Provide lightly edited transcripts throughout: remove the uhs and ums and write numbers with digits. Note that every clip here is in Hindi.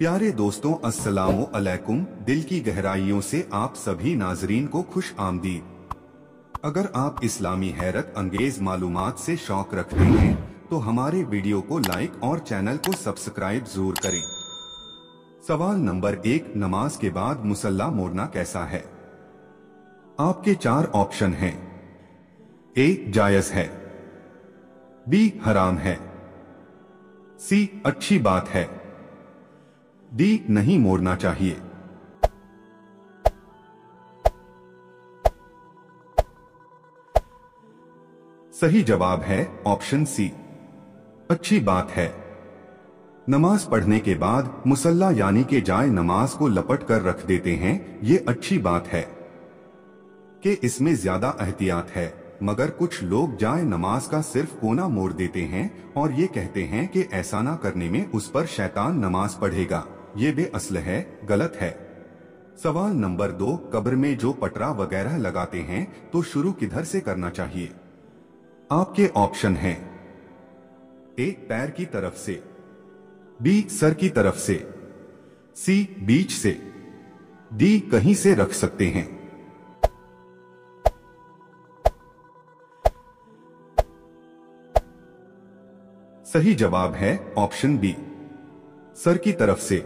प्यारे दोस्तों, अस्सलामु अलैकुम। दिल की गहराइयों से आप सभी नाजरीन को खुश आमदीद। अगर आप इस्लामी हैरत अंगेज मालूमात से शौक रखते हैं तो हमारे वीडियो को लाइक और चैनल को सब्सक्राइब जरूर करें। सवाल नंबर 1, नमाज के बाद मुसल्ला मोड़ना कैसा है? आपके 4 ऑप्शन हैं। ए, जायज है। बी, हराम है। सी, अच्छी बात है। डी, नहीं मोड़ना चाहिए। सही जवाब है ऑप्शन सी, अच्छी बात है। नमाज पढ़ने के बाद मुसल्ला यानी कि जाए नमाज को लपट कर रख देते हैं, ये अच्छी बात है कि इसमें ज्यादा एहतियात है। मगर कुछ लोग जाए नमाज का सिर्फ कोना मोड़ देते हैं और ये कहते हैं कि ऐसा ना करने में उस पर शैतान नमाज पढ़ेगा। ये बेअसल है, गलत है। सवाल नंबर 2, कब्र में जो पटरा वगैरह लगाते हैं तो शुरू किधर से करना चाहिए? आपके ऑप्शन हैं। ए, पैर की तरफ से। बी, सर की तरफ से। सी, बीच से। डी, कहीं से रख सकते हैं। सही जवाब है ऑप्शन बी, सर की तरफ से।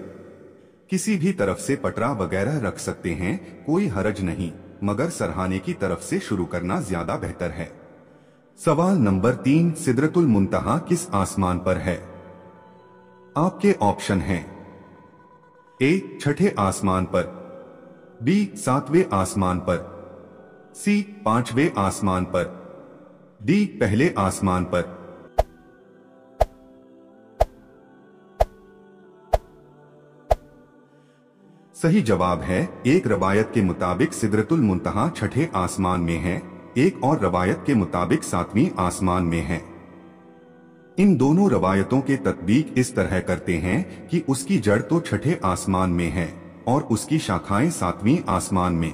किसी भी तरफ से पटरा वगैरह रख सकते हैं, कोई हरज नहीं, मगर सरहाने की तरफ से शुरू करना ज्यादा बेहतर है। सवाल नंबर 3, सिदरतुल मुंतहा किस आसमान पर है? आपके ऑप्शन हैं। ए, छठे आसमान पर। बी, 7वें आसमान पर। सी, 5वें आसमान पर। डी, पहले आसमान पर। सही जवाब है, एक रवायत के मुताबिक सिदरतुल मुंतहा छठे आसमान में है, एक और रवायत के मुताबिक 7वीं आसमान में है। इन दोनों रवायतों के तत्बीक इस तरह करते हैं कि उसकी जड़ तो छठे आसमान में है और उसकी शाखाएं 7वीं आसमान में।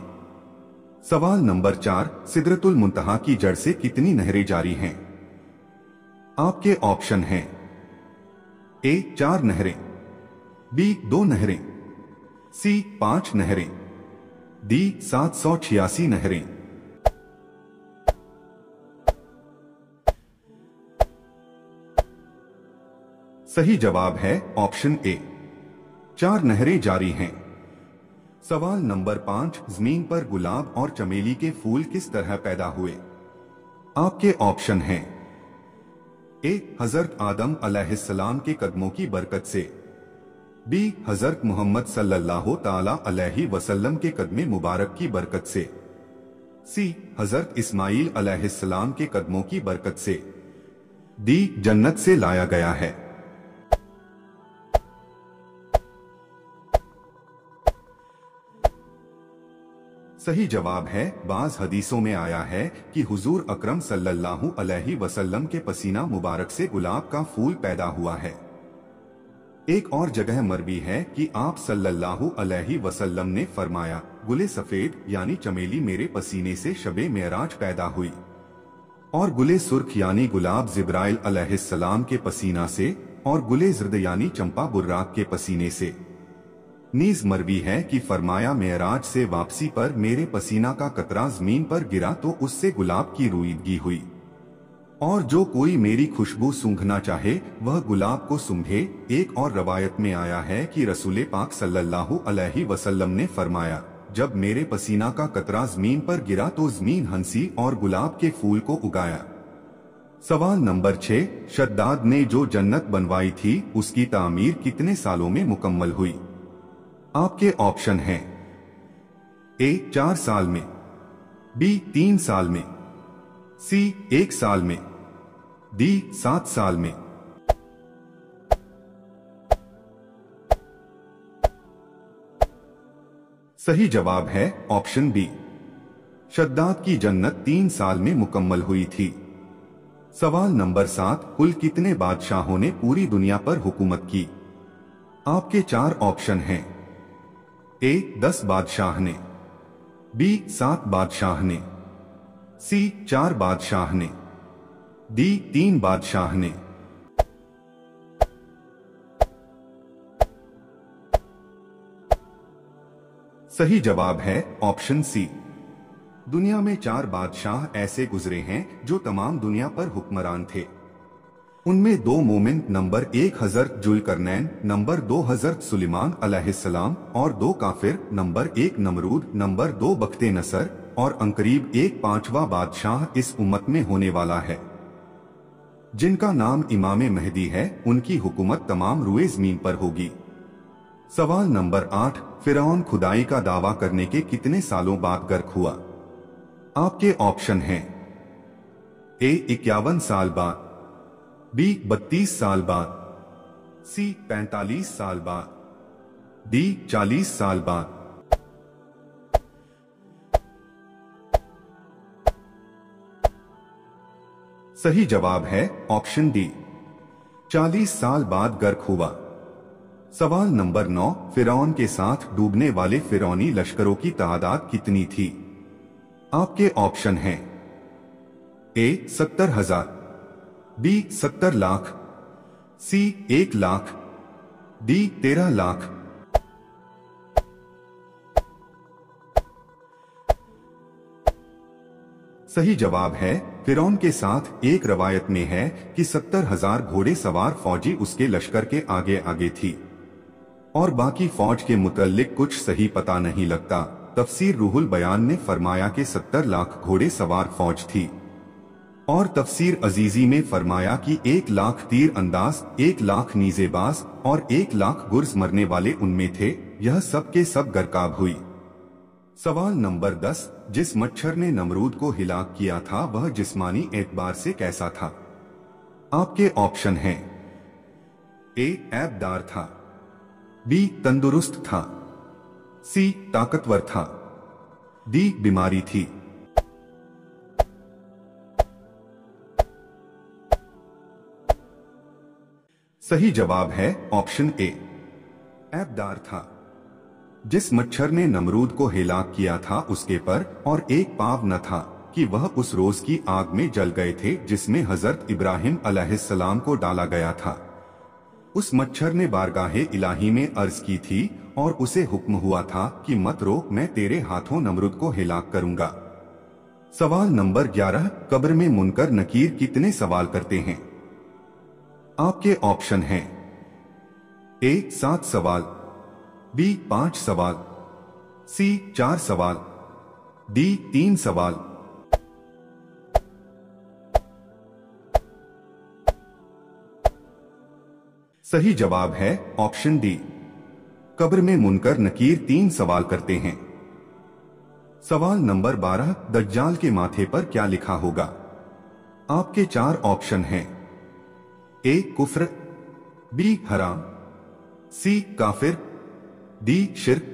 सवाल नंबर 4, सिदरतुल मुंतहा की जड़ से कितनी नहरें जारी हैं? आपके ऑप्शन हैं। ए, 4 नहरें। बी, 2 नहरें। सी, 5 नहरें। डी, 786 नहरें। सही जवाब है ऑप्शन ए, 4 नहरें जारी हैं। सवाल नंबर 5, जमीन पर गुलाब और चमेली के फूल किस तरह पैदा हुए? आपके ऑप्शन हैं। ए, हजरत आदम अलैहिस्सलाम के कदमों की बरकत से। बी, हजरत मोहम्मद सल्लल्लाहु ताला अलैहि वसल्लम के कदमे मुबारक की बरकत से। सी, हजरत इस्माइल अलैहिस्सलाम के कदमों की बरकत से। डी, जन्नत से लाया गया है। सही जवाब है, बाज हदीसों में आया है कि हुजूर अकरम सल्लल्लाहु अलैहि वसल्लम के पसीना मुबारक से गुलाब का फूल पैदा हुआ है। एक और जगह मरवी है कि आप सल्लल्लाहु अलैहि वसल्लम ने फरमाया, गुले सफेद यानी चमेली मेरे पसीने से शबे मेराज पैदा हुई और गुले सुर्ख यानी गुलाब जिब्राइल अलैहिस्सलाम के पसीना से और गुले जर्द यानी चंपा बुर्राक के पसीने से। नीज मरवी है कि फरमाया, मेराज से वापसी पर मेरे पसीना का कतरा जमीन पर गिरा तो उससे गुलाब की रुईदगी हुई और जो कोई मेरी खुशबू सूंघना चाहे वह गुलाब को सूंघे। एक और रवायत में आया है कि रसूल पाक सल्लल्लाहु अलैहि वसल्लम ने फरमाया, जब मेरे पसीना का कतरा जमीन पर गिरा तो जमीन हंसी और गुलाब के फूल को उगाया। सवाल नंबर 6, शद्दाद ने जो जन्नत बनवाई थी उसकी तामीर कितने सालों में मुकम्मल हुई? आपके ऑप्शन हैं। ए, 4 साल में। बी, 3 साल में। सी, 1 साल में। डी, 7 साल में। सही जवाब है ऑप्शन बी, शद्दाद की जन्नत 3 साल में मुकम्मल हुई थी। सवाल नंबर 7, कुल कितने बादशाहों ने पूरी दुनिया पर हुकूमत की? आपके 4 ऑप्शन हैं। ए, 10 बादशाह ने। बी, 7 बादशाह ने। सी, 4 बादशाह ने। डी, 3 बादशाह ने। सही जवाब है ऑप्शन सी। दुनिया में 4 बादशाह ऐसे गुजरे हैं जो तमाम दुनिया पर हुक्मरान थे। उनमें 2 मोमिन, नंबर 1 हजरत जुल्करनैन, नंबर 2 हजरत सुलेमान अलैहिस्सलाम और 2 काफिर, नंबर 1 नमरूद, नंबर 2 बख्ते नसर और अंकरीब एक 5वां बादशाह इस उम्मत में होने वाला है जिनका नाम इमाम मेहदी है। उनकी हुकूमत तमाम रुए ज़मीन पर होगी। सवाल नंबर 8, फिरौन खुदाई का दावा करने के कितने सालों बाद गर्क हुआ? आपके ऑप्शन हैं ए 51 साल बाद, बी 32 साल बाद, सी 45 साल बाद, डी 40 साल बाद। सही जवाब है ऑप्शन डी, 40 साल बाद गर्क हुआ। सवाल नंबर 9, फिरौन के साथ डूबने वाले फिरौनी लश्करों की तादाद कितनी थी? आपके ऑप्शन हैं ए 70,000, बी 70 लाख, सी 1 लाख, डी 13 लाख। सही जवाब है फिरौन के साथ एक रवायत में है कि 70,000 घोड़े सवार फौजी उसके लश्कर के आगे आगे थी और बाकी फौज के मुतल्लिक कुछ सही पता नहीं लगता। तफसीर रूहुल बयान ने फरमाया कि 70 लाख घोड़े सवार फौज थी और तफसीर अजीजी में फरमाया कि 1 लाख तीर अंदाज, 1 लाख नीजेबाज और 1 लाख गुर्ज मरने वाले उनमें थे। यह सब के सब गर्काब हुई। सवाल नंबर 10, जिस मच्छर ने नमरूद को हिलाक किया था वह जिस्मानी एतबार से कैसा था? आपके ऑप्शन हैं ए ऐबदार था, बी तंदुरुस्त था, सी ताकतवर था, डी बीमारी थी। सही जवाब है ऑप्शन ए, ऐबदार था। जिस मच्छर ने नमरूद को हिलाक किया था उसके पर और एक पाव न था कि वह उस रोज की आग में जल गए थे जिसमें हजरत इब्राहिम अलैहिस्सलाम को डाला गया था। उस मच्छर ने बारगाहे इलाही में अर्ज की थी और उसे हुक्म हुआ था कि मत रो, मैं तेरे हाथों नमरूद को हिलाक करूंगा। सवाल नंबर 11, कब्र में मुनकर नकीर कितने सवाल करते हैं? आपके ऑप्शन हैं ए 7 सवाल, बी 5 सवाल, सी 4 सवाल, डी 3 सवाल। सही जवाब है ऑप्शन डी, कब्र में मुनकर नकीर 3 सवाल करते हैं। सवाल नंबर 12, दज्जाल के माथे पर क्या लिखा होगा? आपके 4 ऑप्शन हैं ए कुफ्र, बी हराम, सी काफिर, डी शिर्क।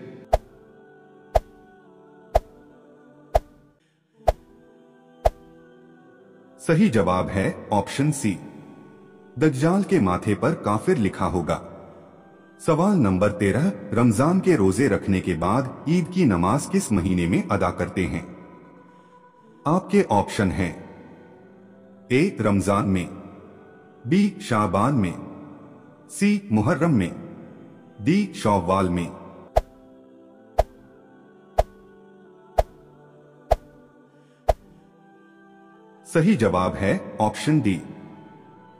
सही जवाब है ऑप्शन सी, दज्जाल के माथे पर काफिर लिखा होगा। सवाल नंबर 13, रमजान के रोजे रखने के बाद ईद की नमाज किस महीने में अदा करते हैं? आपके ऑप्शन हैं ए रमजान में, बी शाबान में, सी मुहर्रम में, डी शौवाल में। सही जवाब है ऑप्शन डी,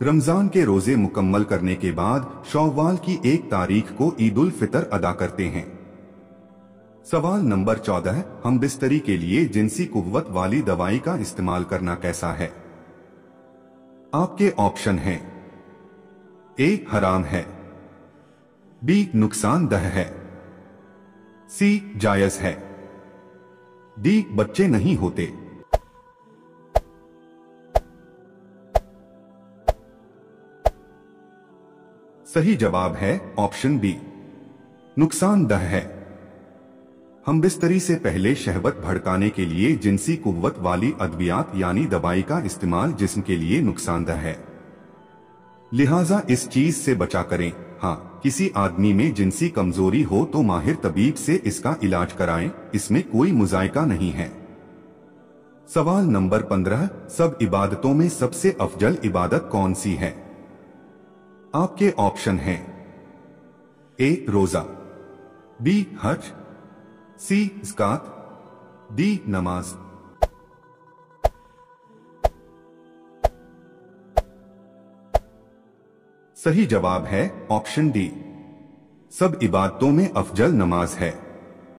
रमजान के रोजे मुकम्मल करने के बाद शौवाल की 1 तारीख को ईद उल फितर अदा करते हैं। सवाल नंबर 14, हम बिस्तरी के लिए जिनसी कुव्वत वाली दवाई का इस्तेमाल करना कैसा है? आपके ऑप्शन हैं ए हराम है, बी नुकसानदह है, सी जायज है, डी बच्चे नहीं होते। सही जवाब है ऑप्शन बी, नुकसानदह है। हम बिस्तरी से पहले शहवत भड़काने के लिए जिनसी कुव्वत वाली अद्वियात यानी दवाई का इस्तेमाल जिस्म के लिए नुकसानदह है, लिहाजा इस चीज से बचा करें। हाँ, किसी आदमी में जिनसी कमजोरी हो तो माहिर तबीब से इसका इलाज कराएं, इसमें कोई मुजायका नहीं है। सवाल नंबर 15, सब इबादतों में सबसे अफजल इबादत कौन सी है? आपके ऑप्शन हैं ए रोजा, बी हज, सी ज़कात, डी नमाज। सही जवाब है ऑप्शन डी। सब इबादतों में अफजल नमाज है।